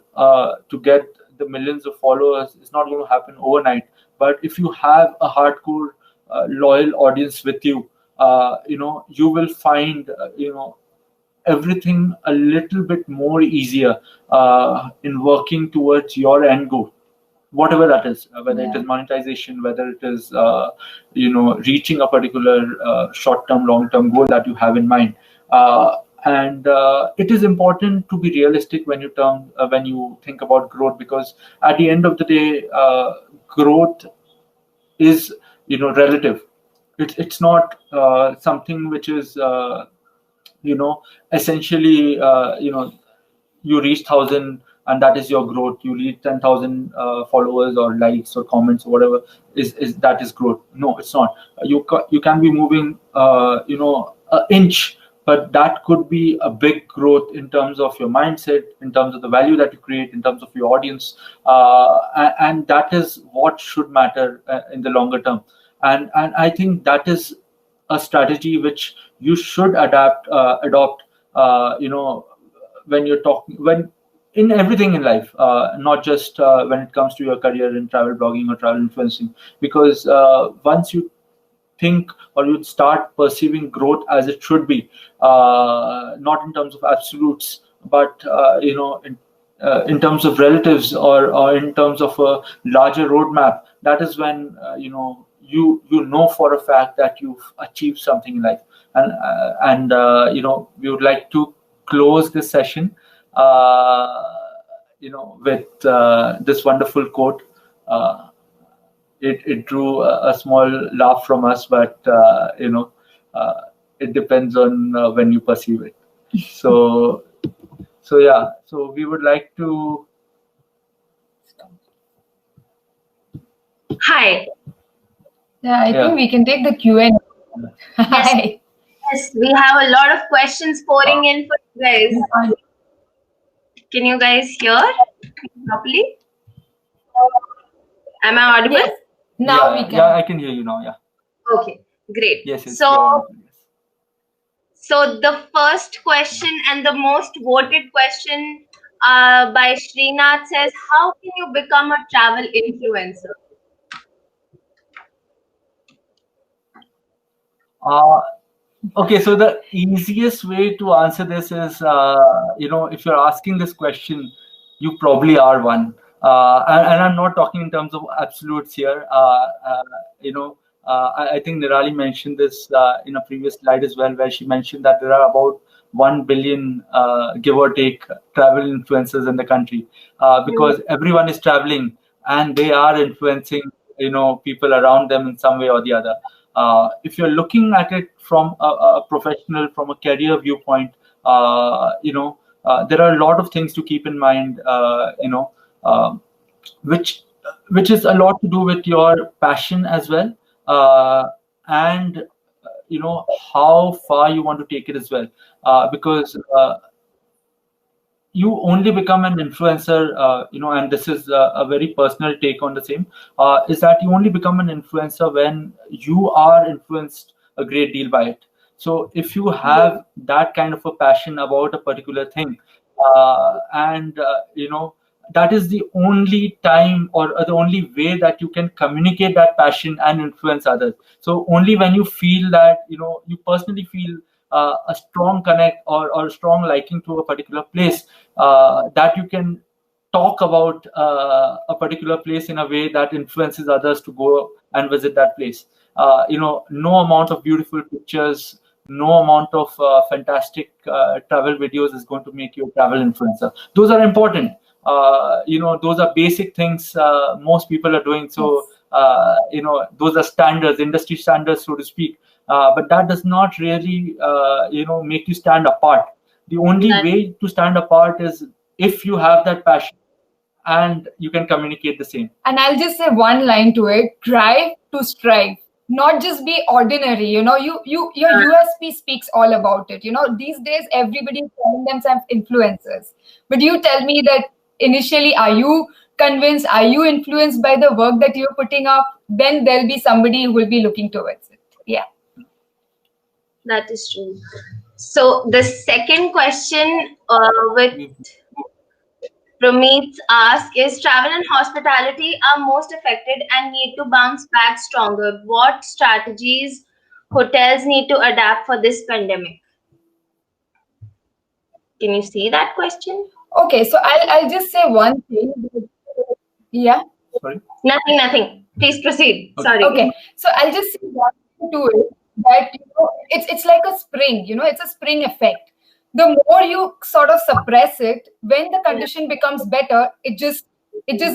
to get the millions of followers is not going to happen overnight. But if you have a hardcore loyal audience with you, you will find everything a little bit more easier in working towards your end goal, whatever that is, whether it is monetization, whether it is reaching a particular short-term, long-term goal that you have in mind. And it is important to be realistic when you think about growth, because at the end of the day, growth is relative. it's not something which is essentially you reach 1,000 and that is your growth. You reach 10,000 followers or likes or comments or whatever is that is growth. No, it's not. You can be moving an inch, but that could be a big growth in terms of your mindset, in terms of the value that you create, in terms of your audience, and that is what should matter in the longer term. And I think that is a strategy which you should adopt. When you're talking, when in everything in life, not just when it comes to your career in travel blogging or travel influencing, because once you think or you start perceiving growth as it should be, not in terms of absolutes, but in terms of relatives, or in terms of a larger roadmap, that is when you know for a fact that you've achieved something in life. And we would like to close this session with this wonderful quote. It drew a small laugh from us, but it depends on when you perceive it. So yeah. So we would like to. Hi. Yeah, I think we can take the Q&A. Hi. Yes, we have a lot of questions pouring in for you guys. Can you guys hear properly? Am I audible? Yes. Now we can. Yeah, I can hear you now. Yeah. Okay, great. Yes. So the first question and the most voted question by Srinath says, how can you become a travel influencer? Okay, so the easiest way to answer this is, if you're asking this question, you probably are one. And I'm not talking in terms of absolutes here. I think Nirali mentioned this in a previous slide as well, where she mentioned that there are about 1 billion, give or take, travel influencers in the country, because everyone is traveling and they are influencing, people around them in some way or the other. If you're looking at it from a professional, from a career viewpoint, there are a lot of things to keep in mind, which is a lot to do with your passion as well, and how far you want to take it as well, because you only become an influencer, and this is a very personal take on the same, is that you only become an influencer when you are influenced a great deal by it. So if you have that kind of a passion about a particular thing, and that is the only time or the only way that you can communicate that passion and influence others. So only when you feel that, you personally feel a strong connect or a strong liking to a particular place, that you can talk about a particular place in a way that influences others to go and visit that place. No amount of beautiful pictures, no amount of fantastic travel videos is going to make you a travel influencer. Those are important. Those are basic things most people are doing. So, those are standards, industry standards, so to speak. But that does not really, make you stand apart. The only way to stand apart is if you have that passion and you can communicate the same. And I'll just say one line to it: drive to strive. Not just be ordinary. Your USP speaks all about it. These days everybody is calling themselves influencers. But you tell me that initially, are you convinced? Are you influenced by the work that you're putting up? Then there'll be somebody who will be looking towards it. Yeah. That is true. So the second question with Promeet asks is, travel and hospitality are most affected and need to bounce back stronger. What strategies hotels need to adapt for this pandemic? Can you see that question? Okay, so I'll just say one thing. Yeah. Sorry? Nothing. Please proceed. Sorry. Okay, so I'll just say one thing to it, that it's like a spring. It's a spring effect. The more you sort of suppress it, when the condition becomes better, it just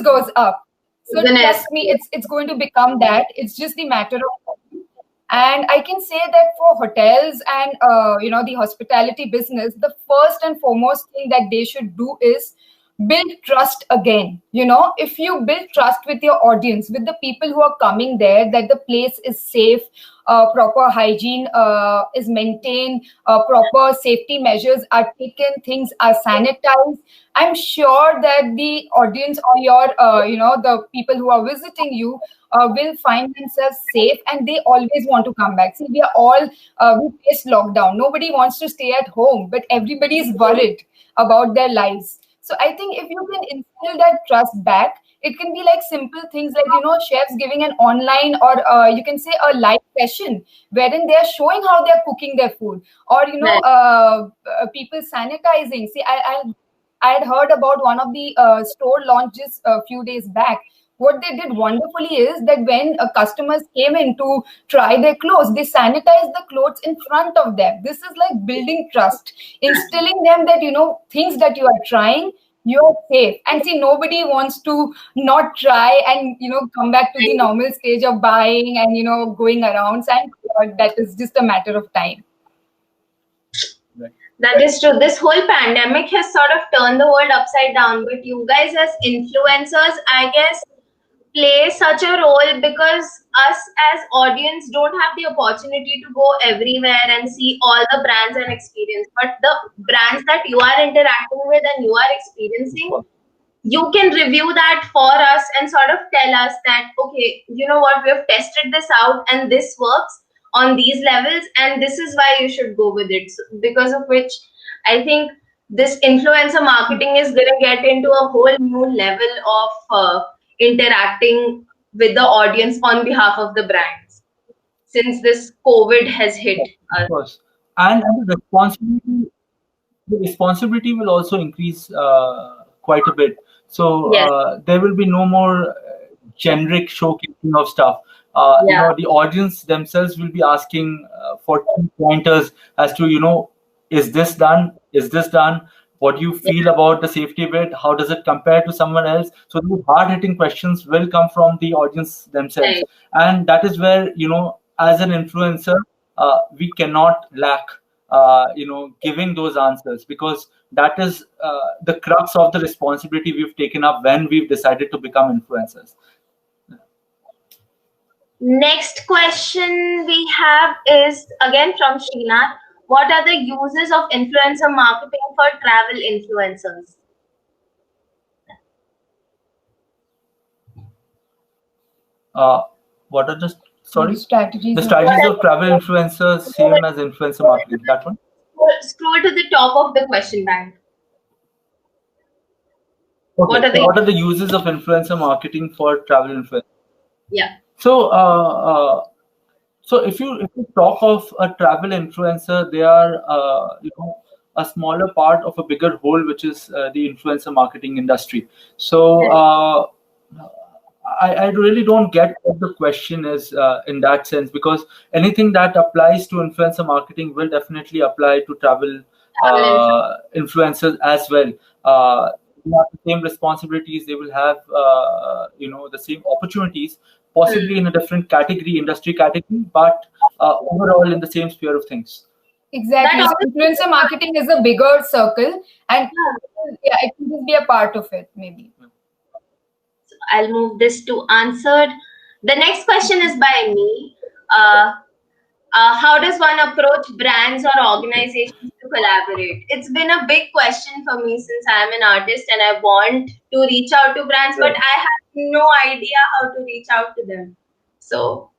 goes up. So trust me, it's going to become that. It's just the matter of time. And I can say that for hotels and the hospitality business, the first and foremost thing that they should do is build trust again. If you build trust with your audience, with the people who are coming there, that the place is safe, proper hygiene is maintained, proper safety measures are taken, things are sanitized, I'm sure that the audience or your the people who are visiting you will find themselves safe, and they always want to come back. See, we are all we faced lockdown, nobody wants to stay at home, but everybody is worried about their lives. So I think if you can instill that trust back, it can be like simple things like, chefs giving an online or you can say a live session wherein they are showing how they are cooking their food, or, people sanitizing. See, I had heard about one of the store launches a few days back. What they did wonderfully is that when customers came in to try their clothes, they sanitized the clothes in front of them. This is like building trust, instilling them that, things that you are trying, you're safe. And see, nobody wants to not try and, come back to the normal stage of buying and, going around. So I'm sure that is just a matter of time. That is true. This whole pandemic has sort of turned the world upside down, but you guys as influencers, I guess, play such a role because us as audience don't have the opportunity to go everywhere and see all the brands and experience. But the brands that you are interacting with and you are experiencing, you can review that for us and sort of tell us that, okay, you know what, we've tested this out and this works on these levels, and this is why you should go with it. So, because of which I think this influencer marketing is going to get into a whole new level of interacting with the audience on behalf of the brands since this COVID has hit us. Of course. And the responsibility will also increase quite a bit. So there will be no more generic showcasing of stuff. The audience themselves will be asking for pointers as to, is this done? Is this done? What do you feel about the safety bit? How does it compare to someone else? So the hard-hitting questions will come from the audience themselves. Right. And that is where, as an influencer, we cannot lack, giving those answers, because that is the crux of the responsibility we've taken up when we've decided to become influencers. Next question we have is again from Srinath. What are the uses of influencer marketing for travel influencers? What are the strategies? The strategies of travel influencers, same as influencer marketing. That one. Scroll to the top of the question bank. Okay. What are the uses of influencer marketing for travel influencers? Yeah. So, so if you talk of a travel influencer, they are a smaller part of a bigger whole, which is the influencer marketing industry. So I really don't get what the question is in that sense, because anything that applies to influencer marketing will definitely apply to travel influencers as well. They have the same responsibilities. They will have the same opportunities, possibly in a different category, industry category, but overall in the same sphere of things. Exactly. So influencer marketing is a bigger circle, and it can just be a part of it, maybe. So I'll move this to answered. The next question is by me. How does one approach brands or organizations to collaborate? It's been a big question for me since I'm an artist and I want to reach out to brands, but I have no idea how to reach out to them. So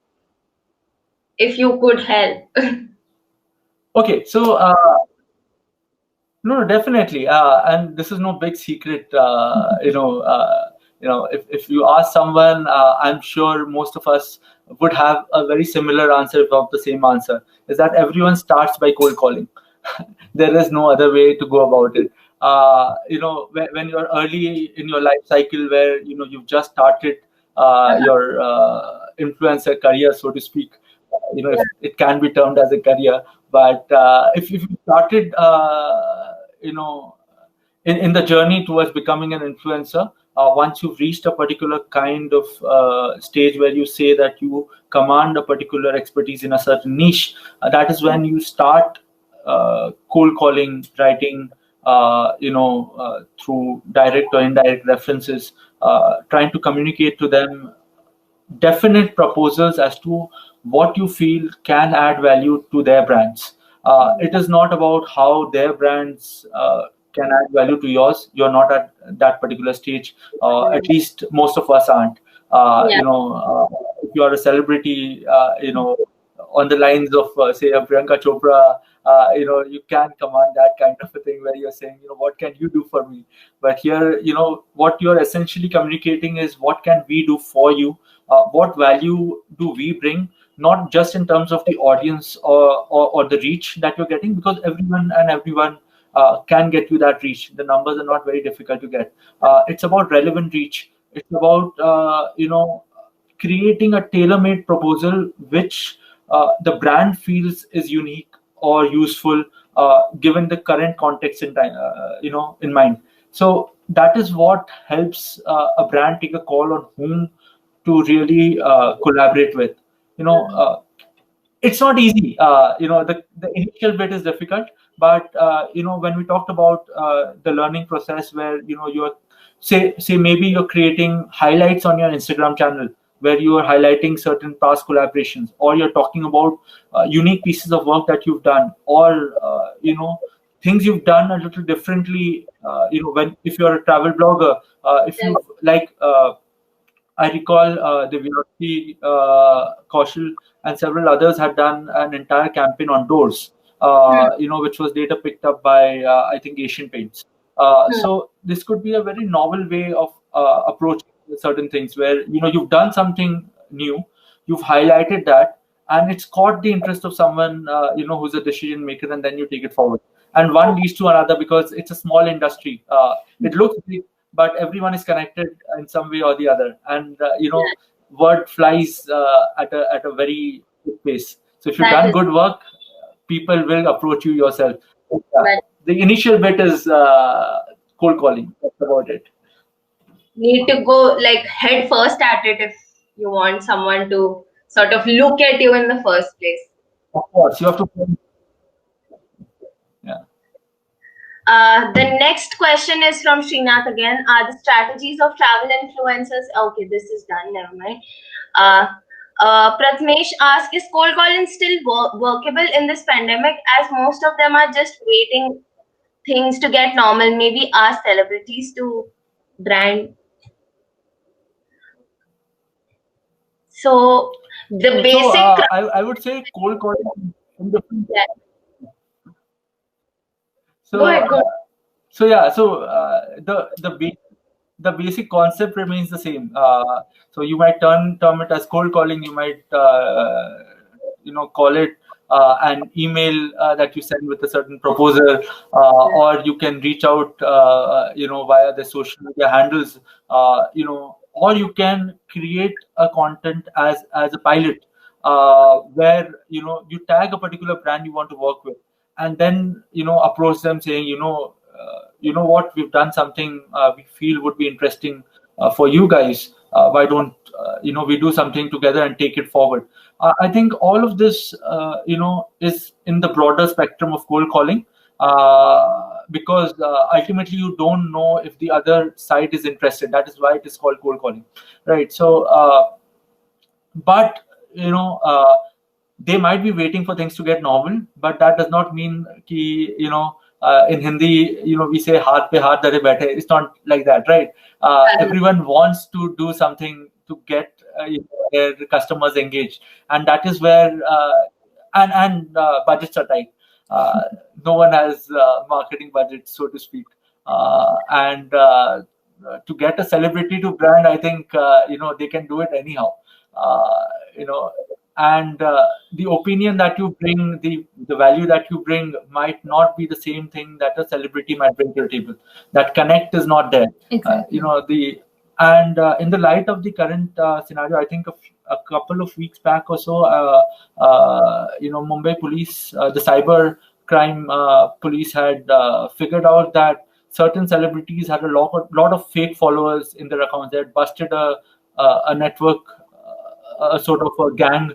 if you could help. Okay, so no, definitely, and this is no big secret. If you ask someone, I'm sure most of us would have a very similar answer, if not the same answer, is that everyone starts by cold calling. There is no other way to go about it. When you're early in your life cycle, where you've just started your influencer career, so to speak, if it can be termed as a career, but if you started in the journey towards becoming an influencer, once you've reached a particular kind of stage where you say that you command a particular expertise in a certain niche, that is when you start cold calling, writing, through direct or indirect references, trying to communicate to them definite proposals as to what you feel can add value to their brands. It is not about how their brands can add value to yours. You're not at that particular stage. At least most of us aren't. If you are a celebrity, on the lines of, say, a Priyanka Chopra, you can command that kind of a thing where you're saying, what can you do for me? But here, what you're essentially communicating is what can we do for you? What value do we bring? Not just in terms of the audience or the reach that you're getting, because everyone can get you that reach. The numbers are not very difficult to get. It's about relevant reach. It's about creating a tailor-made proposal which the brand feels is unique or useful given the current context in time, in mind. So that is what helps a brand take a call on whom to really collaborate with. It's not easy. The initial bit is difficult, but when we talked about the learning process, where you're say maybe you're creating highlights on your Instagram channel where you are highlighting certain past collaborations, or you're talking about unique pieces of work that you've done, or things you've done a little differently. If you're a travel blogger, if you like. I recall the Vyakti, Kaushal, and several others had done an entire campaign on doors, which was later picked up by, I think, Asian Paints. So this could be a very novel way of approaching certain things where, you've done something new, you've highlighted that, and it's caught the interest of someone, who's a decision maker, and then you take it forward. And one leads to another because it's a small industry. It looks big, but everyone is connected in some way or the other, and word flies at a very good pace. So if you've done good work, people will approach you yourself. The initial bit is cold calling. That's about it. Need to go like head first at it if you want someone to sort of look at you in the first place. Of course, you have to. The next question is from Srinath again. Are the strategies of travel influencers? Okay, this is done. Never mind. Pratmesh asks, is cold calling still workable in this pandemic, as most of them are just waiting things to get normal? Maybe ask celebrities to brand. So the basic. I would say cold calling. Yeah. So, go ahead. The basic concept remains the same. So you might term it as cold calling. You might call it an email that you send with a certain proposal, or you can reach out via the social media handles, or you can create a content as a pilot where you tag a particular brand you want to work with, and then approach them saying, what, we've done something we feel would be interesting for you guys. Why don't we do something together and take it forward? I think all of this is in the broader spectrum of cold calling, because ultimately you don't know if the other side is interested. That is why it is called cold calling, right? So but they might be waiting for things to get normal, but that does not mean ki, in Hindi, we say haath pe haath dhare baithe. It's not like that, right? Everyone wants to do something to get their customers engaged, and that is where and budgets are tight. No one has marketing budgets, so to speak, and to get a celebrity to brand, I think they can do it anyhow. And the opinion that you bring, the value that you bring might not be the same thing that a celebrity might bring to the table. That connect is not there. Exactly. In the light of the current scenario, I think a couple of weeks back or so, Mumbai police, the cyber crime police had figured out that certain celebrities had a lot of fake followers in their accounts. They had busted a network, a sort of a gang,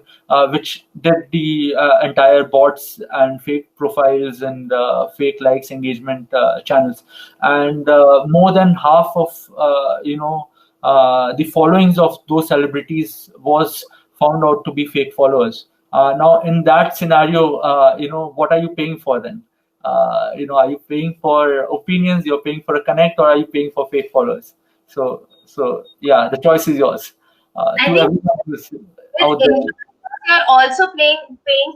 which did the entire bots and fake profiles and fake likes engagement channels, and more than half of the followings of those celebrities was found out to be fake followers. Now, in that scenario, what are you paying for then? Are you paying for opinions? You're paying for a connect, or are you paying for fake followers? So yeah, the choice is yours. I To think everyone who's with out there. influencers, you're also paying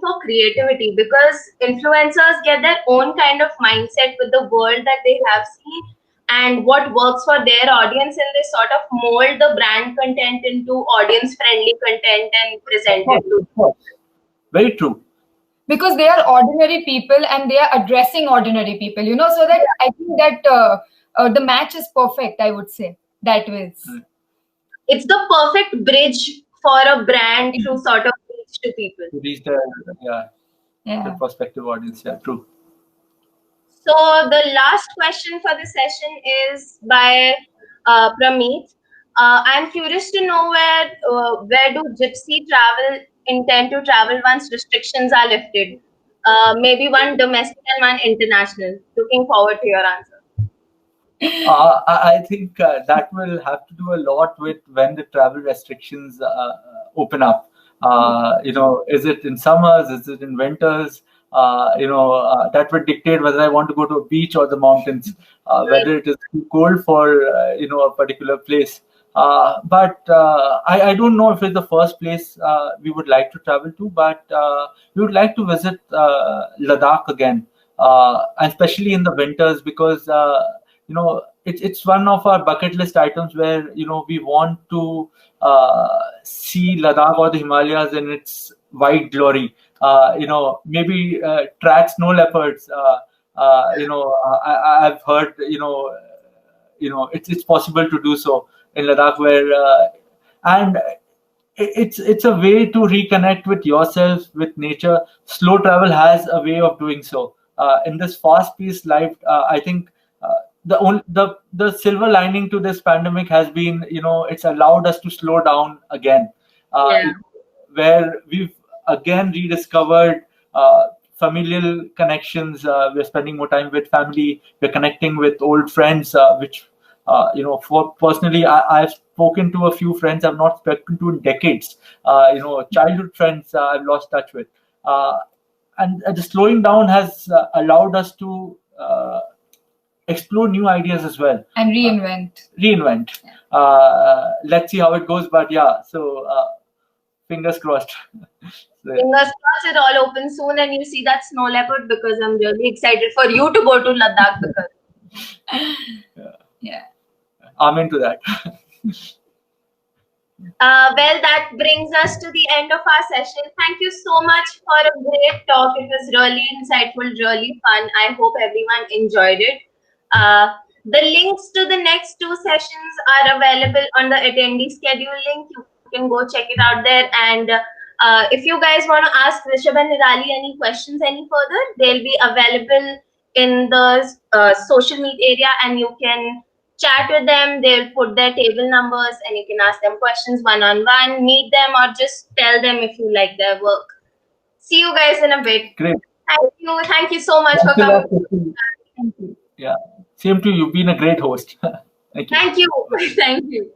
for creativity, because influencers get their own kind of mindset with the world that they have seen and what works for their audience, and they sort of mold the brand content into audience friendly content and present it to. Of course. Very true. Because they are ordinary people and they are addressing ordinary people, so that I think that the match is perfect, I would say, that way. It's the perfect bridge for a brand to sort of reach to people. To reach the prospective audience. Yeah, true. So the last question for the session is by Prameet. I'm curious to know where do Gypsy intend to travel once restrictions are lifted? Maybe one domestic and one international. Looking forward to your answer. I think that will have to do a lot with when the travel restrictions open up. Is it in summers? Is it in winters? That would dictate whether I want to go to a beach or the mountains, whether it is too cold for a particular place. But I don't know if it's the first place we would like to travel to, but we would like to visit Ladakh again, and especially in the winters, because it's one of our bucket list items where we want to see Ladakh or the Himalayas in its white glory. Maybe track snow leopards. I've heard it's possible to do so in Ladakh, where and it's a way to reconnect with yourself, with nature. Slow travel has a way of doing so. In this fast-paced life, I think the silver lining to this pandemic has been, it's allowed us to slow down again, where we've again rediscovered familial connections. We're spending more time with family. We're connecting with old friends, which for personally, I've spoken to a few friends I've not spoken to in decades. Childhood friends I've lost touch with, and the slowing down has allowed us to explore new ideas as well and reinvent. Let's see how it goes, but so fingers crossed. Fingers crossed it all opens soon and you see that snow leopard, because I'm really excited for you to go to Ladakh. Yeah. Amen to that. Well, that brings us to the end of our session. Thank you so much for a great talk. It was really insightful, really fun. I hope everyone enjoyed it. The links to the next two sessions are available on the attendee schedule link. You can go check it out there. And if you guys want to ask Rishabh and Nirali any questions any further, they'll be available in the social media area, and you can chat with them. They'll put their table numbers and you can ask them questions one-on-one, meet them, or just tell them if you like their work. See you guys in a bit. Great. Thank you so much for coming. Thank you. Yeah, same to you. You've been a great host. Thank you. Thank you.